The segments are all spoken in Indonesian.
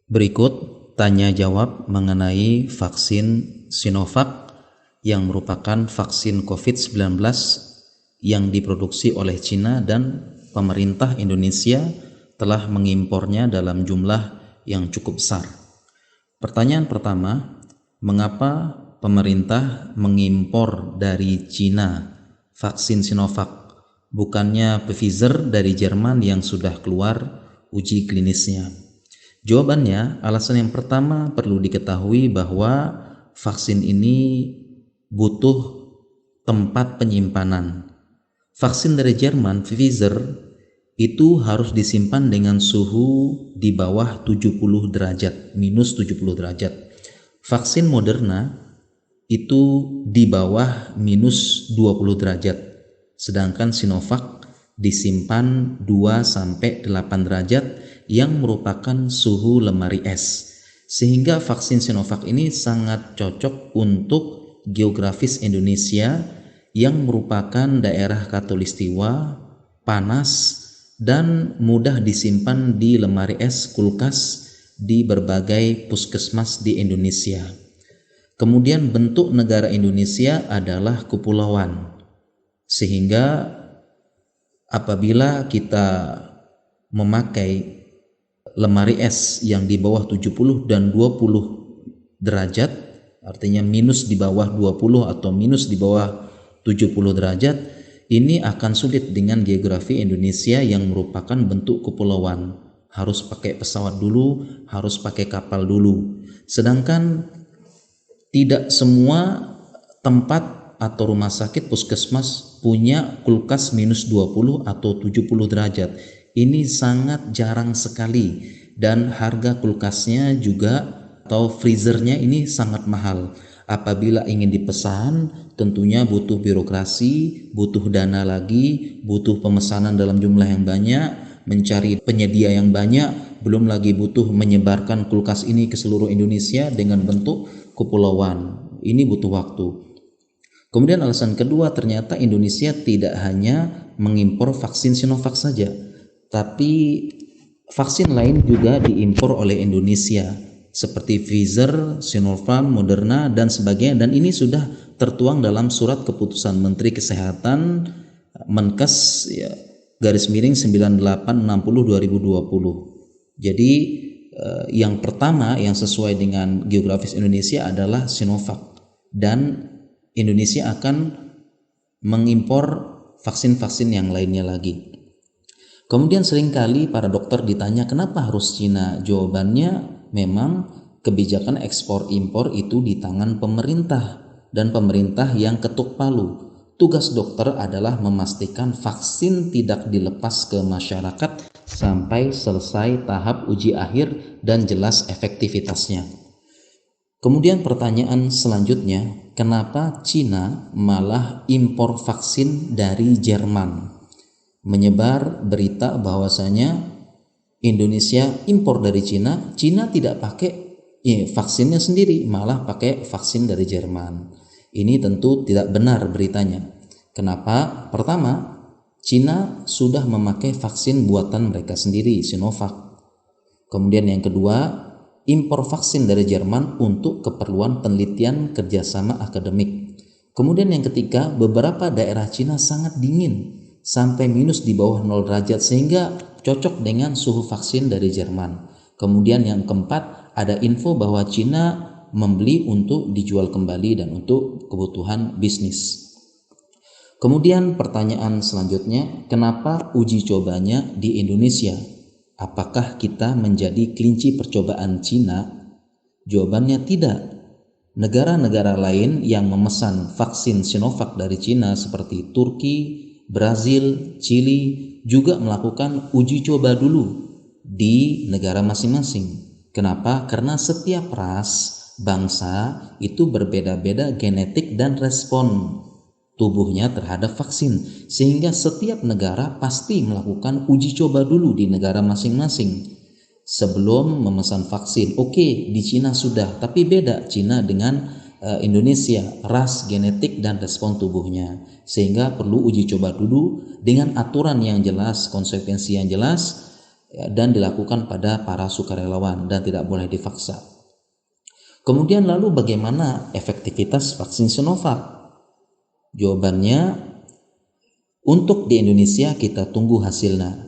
Berikut tanya jawab mengenai vaksin Sinovac yang merupakan vaksin COVID-19 yang diproduksi oleh Cina dan pemerintah Indonesia telah mengimpornya dalam jumlah yang cukup besar. Pertanyaan pertama, mengapa pemerintah mengimpor dari Cina vaksin Sinovac, bukannya Pfizer dari Jerman yang sudah keluar uji klinisnya? Jawabannya, alasan yang pertama perlu diketahui bahwa vaksin ini butuh tempat penyimpanan. Vaksin dari Jerman, Pfizer, itu harus disimpan dengan suhu di bawah 70 derajat, minus 70 derajat. Vaksin Moderna itu di bawah minus 20 derajat. Sedangkan Sinovac disimpan 2-8 derajat yang merupakan suhu lemari es. Sehingga vaksin Sinovac ini sangat cocok untuk geografis Indonesia yang merupakan daerah khatulistiwa, panas, dan mudah disimpan di lemari es kulkas di berbagai puskesmas di Indonesia. Kemudian bentuk negara Indonesia adalah kepulauan, sehingga apabila kita memakai lemari es yang di bawah 70 dan 20 derajat, artinya minus di bawah 20 atau minus di bawah 70 derajat, ini akan sulit dengan geografi Indonesia yang merupakan bentuk kepulauan. Harus pakai pesawat dulu, harus pakai kapal dulu. Sedangkan tidak semua tempat atau rumah sakit puskesmas punya kulkas minus 20 atau 70 derajat. Ini sangat jarang sekali, dan harga kulkasnya juga atau freezernya ini sangat mahal. Apabila ingin dipesan, tentunya butuh birokrasi, butuh dana lagi, butuh pemesanan dalam jumlah yang banyak, mencari penyedia yang banyak, belum lagi butuh menyebarkan kulkas ini ke seluruh Indonesia dengan bentuk kepulauan. Ini butuh waktu. Kemudian alasan kedua, ternyata Indonesia tidak hanya mengimpor vaksin Sinovac saja, tapi vaksin lain juga diimpor oleh Indonesia seperti Pfizer, Sinopharm, Moderna, dan sebagainya. Dan ini sudah tertuang dalam surat keputusan Menteri Kesehatan Menkes /9860/2020. Jadi yang pertama yang sesuai dengan geografis Indonesia adalah Sinovac, dan Indonesia akan mengimpor vaksin-vaksin yang lainnya lagi. Kemudian seringkali para dokter ditanya kenapa harus Cina? Jawabannya memang kebijakan ekspor impor itu di tangan pemerintah, dan pemerintah yang ketuk palu. Tugas dokter adalah memastikan vaksin tidak dilepas ke masyarakat sampai selesai tahap uji akhir dan jelas efektivitasnya. Kemudian pertanyaan selanjutnya, kenapa Cina malah impor vaksin dari Jerman? Menyebar berita bahwasanya Indonesia impor dari Cina, Cina tidak pakai vaksinnya sendiri, malah pakai vaksin dari Jerman. Ini tentu tidak benar beritanya. Kenapa? Pertama, Cina sudah memakai vaksin buatan mereka sendiri, Sinovac. Kemudian yang kedua, impor vaksin dari Jerman untuk keperluan penelitian kerjasama akademik. Kemudian yang ketiga, beberapa daerah Cina sangat dingin, sampai minus di bawah 0 derajat, sehingga cocok dengan suhu vaksin dari Jerman. Kemudian yang keempat, ada info bahwa Cina membeli untuk dijual kembali dan untuk kebutuhan bisnis. Kemudian pertanyaan selanjutnya, kenapa uji cobanya di Indonesia? Apakah kita menjadi kelinci percobaan Cina? Jawabannya tidak. Negara-negara lain yang memesan vaksin Sinovac dari Cina seperti Turki, Brazil, Chili juga melakukan uji coba dulu di negara masing-masing. Kenapa? Karena setiap ras, bangsa itu berbeda-beda genetik dan respon tubuhnya terhadap vaksin, sehingga setiap negara pasti melakukan uji coba dulu di negara masing-masing sebelum memesan vaksin. Oke, di Cina sudah, tapi beda Cina dengan Indonesia, ras, genetik, dan respon tubuhnya, sehingga perlu uji coba dulu dengan aturan yang jelas, konsekuensi yang jelas, ya, dan dilakukan pada para sukarelawan dan tidak boleh dipaksa. Kemudian lalu bagaimana efektivitas vaksin Sinovac? Jawabannya, untuk di Indonesia kita tunggu hasilnya.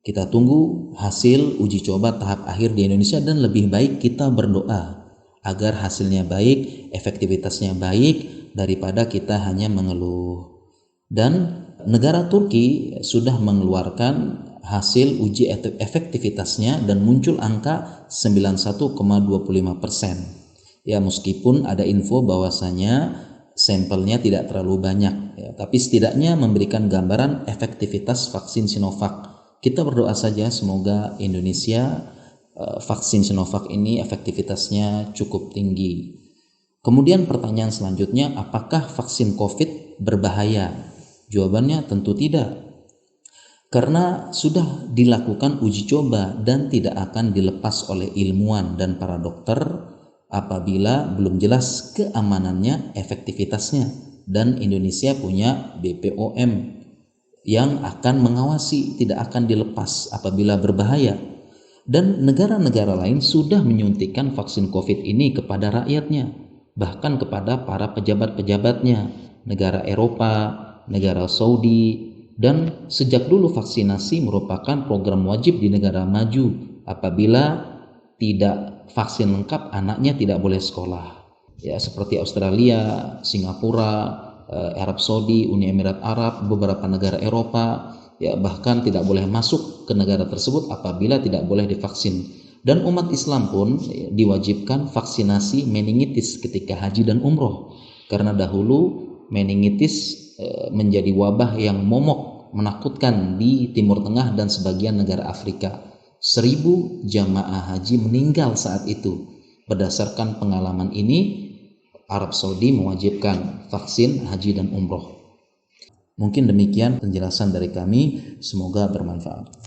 Kita tunggu hasil uji coba tahap akhir di Indonesia dan lebih baik kita berdoa agar hasilnya baik, efektivitasnya baik daripada kita hanya mengeluh. Dan negara Turki sudah mengeluarkan hasil uji efektivitasnya dan muncul angka 91,25%. Ya, meskipun ada info bahwasanya sampelnya tidak terlalu banyak, ya, tapi setidaknya memberikan gambaran efektivitas vaksin Sinovac. Kita berdoa saja semoga Indonesia vaksin Sinovac ini efektivitasnya cukup tinggi. Kemudian pertanyaan selanjutnya, apakah vaksin COVID berbahaya? Jawabannya tentu tidak. Karena sudah dilakukan uji coba dan tidak akan dilepas oleh ilmuwan dan para dokter apabila belum jelas keamanannya, efektivitasnya, dan Indonesia punya BPOM yang akan mengawasi, tidak akan dilepas apabila berbahaya. Dan negara-negara lain sudah menyuntikkan vaksin COVID ini kepada rakyatnya, bahkan kepada para pejabat-pejabatnya, negara Eropa, negara Saudi, dan sejak dulu vaksinasi merupakan program wajib di negara maju. Apabila tidak vaksin lengkap, anaknya tidak boleh sekolah. Ya, seperti Australia, Singapura, Arab Saudi, Uni Emirat Arab, beberapa negara Eropa, ya bahkan tidak boleh masuk ke negara tersebut apabila tidak boleh divaksin. Dan umat Islam pun diwajibkan vaksinasi meningitis ketika haji dan umroh, karena dahulu meningitis menjadi wabah yang momok, menakutkan di Timur Tengah dan sebagian negara Afrika. 1000 jamaah haji meninggal saat itu. Berdasarkan pengalaman ini, Arab Saudi mewajibkan vaksin haji dan umroh. Mungkin demikian penjelasan dari kami, semoga bermanfaat.